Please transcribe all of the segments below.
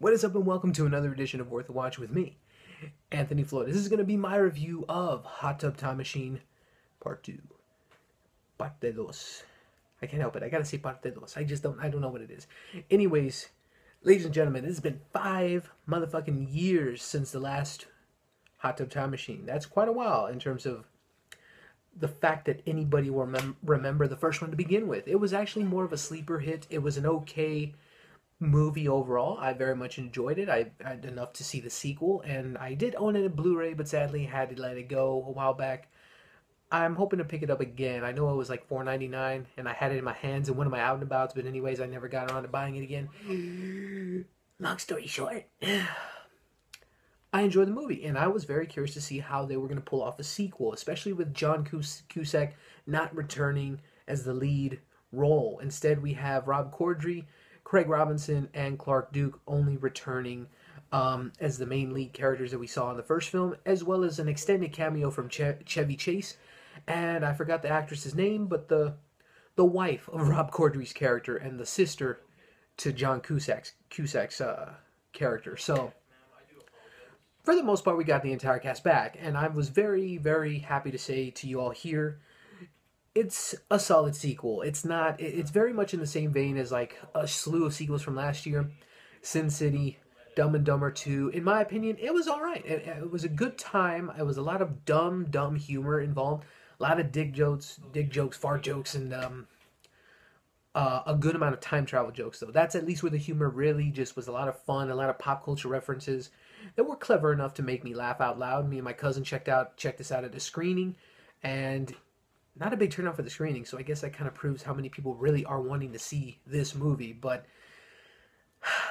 What is up and welcome to another edition of Worth a Watch with me, Anthony Floyd. This is going to be my review of Hot Tub Time Machine Part 2. Parte dos. I can't help it. I gotta say parte dos. I don't know what it is. Anyways, ladies and gentlemen, it's been 5 motherfucking years since the last Hot Tub Time Machine. That's quite a while in terms of the fact that anybody will remember the first one to begin with. It was actually more of a sleeper hit. It was an okay movie overall. I very much enjoyed it. I had enough to see the sequel, and I did own it in Blu-ray, but sadly had to let it go a while back. I'm hoping to pick it up again. I know it was like $4.99, and I had it in my hands in one of my out and abouts, but anyways, I never got around to buying it again. Long story short, I enjoyed the movie, and I was very curious to see how they were going to pull off a sequel, especially with John Cusack not returning as the lead role. Instead, we have Rob Corddry, Craig Robinson, and Clark Duke only returning as the main lead characters that we saw in the first film, as well as an extended cameo from Chevy Chase, and I forgot the actress's name, but the wife of Rob Corddry's character and the sister to John Cusack's character. So, for the most part, we got the entire cast back, and I was very, very happy to say to you all here, it's a solid sequel. It's very much in the same vein as like a slew of sequels from last year. Sin City, Dumb and Dumber 2. In my opinion, it was alright. It was a good time. It was a lot of dumb humor involved. A lot of dick jokes, fart jokes, and a good amount of time travel jokes, though. That's at least where the humor really just was a lot of fun, a lot of pop culture references that were clever enough to make me laugh out loud. Me and my cousin checked this out at a screening, and not a big turnout for the screening, so I guess that kind of proves how many people really are wanting to see this movie. But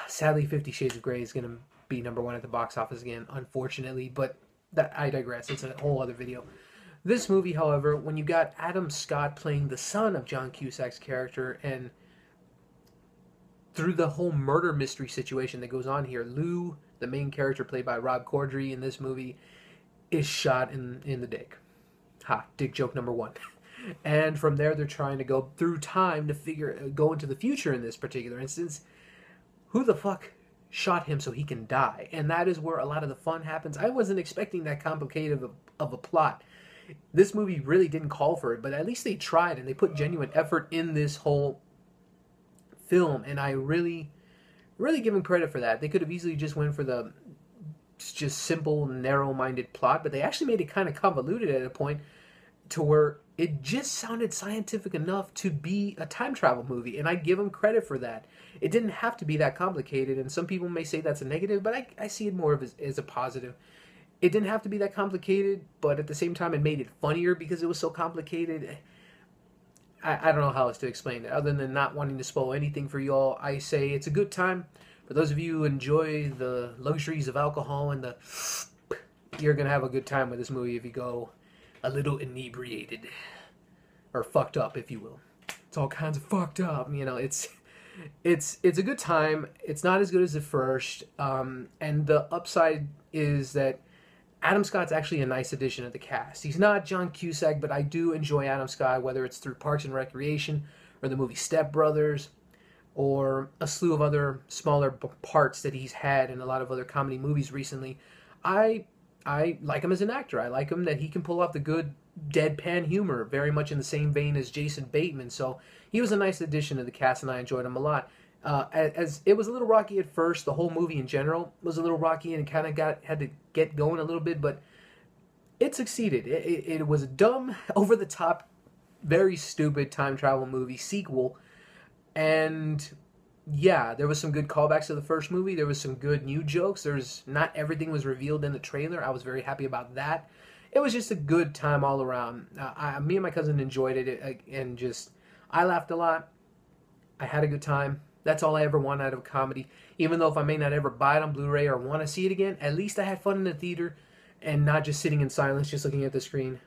sadly, 50 Shades of Grey is going to be #1 at the box office again, unfortunately. But I digress. It's a whole other video. This movie, however, when you got Adam Scott playing the son of John Cusack's character, and through the whole murder mystery situation that goes on here, Lou, the main character played by Rob Corddry in this movie, is shot in the dick. Ha, dick joke #1. And from there, they're trying to go through time to go into the future in this particular instance. Who the fuck shot him so he can die? And that is where a lot of the fun happens. I wasn't expecting that complicated of a plot. This movie really didn't call for it, but at least they tried, and they put genuine effort in this whole film, and I really give them credit for that. They could have easily just went for the just simple, narrow-minded plot, but they actually made it kind of convoluted at a point to where it just sounded scientific enough to be a time travel movie, and I give them credit for that. It didn't have to be that complicated, and some people may say that's a negative, but I see it more as a positive. It didn't have to be that complicated, but at the same time, it made it funnier because it was so complicated. I don't know how else to explain it, other than not wanting to spoil anything for y'all. I say it's a good time. For those of you who enjoy the luxuries of alcohol and you're going to have a good time with this movie if you go a little inebriated. Or fucked up, if you will. It's all kinds of fucked up, you know. It's a good time. It's not as good as the first. And the upside is that Adam Scott's actually a nice addition to the cast. He's not John Cusack, but I do enjoy Adam Scott, whether it's through Parks and Recreation or the movie Step Brothers, or a slew of other smaller parts that he's had in a lot of other comedy movies recently. I like him as an actor. I like him that he can pull off the good deadpan humor, very much in the same vein as Jason Bateman. So he was a nice addition to the cast, and I enjoyed him a lot. As it was a little rocky at first, the whole movie in general was a little rocky, and it kind of had to get going a little bit, but it succeeded. It was a dumb, over-the-top, very stupid time travel movie sequel. And yeah, there was some good callbacks to the first movie. There was some good new jokes. Not everything was revealed in the trailer. I was very happy about that. It was just a good time all around. Me and my cousin enjoyed it, and I laughed a lot. I had a good time. That's all I ever want out of a comedy. Even though if I may not ever buy it on Blu-ray or want to see it again, at least I had fun in the theater and not just sitting in silence, just looking at the screen.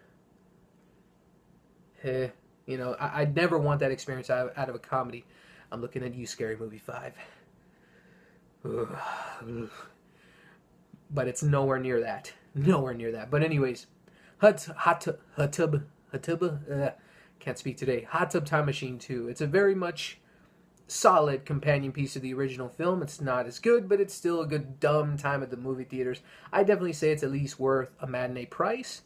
You know, I'd never want that experience out of a comedy. I'm looking at you, Scary Movie 5. Ugh. But it's nowhere near that. Nowhere near that. But anyways, Hot Tub Time Machine 2. It's a very much solid companion piece to the original film. It's not as good, but it's still a good dumb time at the movie theaters. I definitely say it's at least worth a matinee price.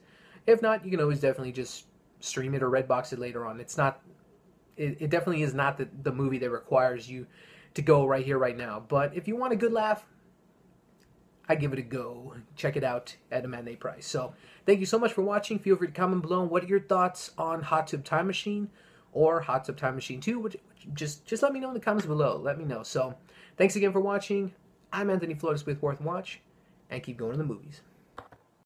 If not, you can always definitely just stream it or Redbox it later on. It's not. It definitely is not the movie that requires you to go right here, right now. But if you want a good laugh, I give it a go. Check it out at a matinee price. So thank you so much for watching. Feel free to comment below. What are your thoughts on Hot Tub Time Machine or Hot Tub Time Machine 2? Just let me know in the comments below. Let me know. So thanks again for watching. I'm Anthony Flores with Worth Watch, and keep going to the movies.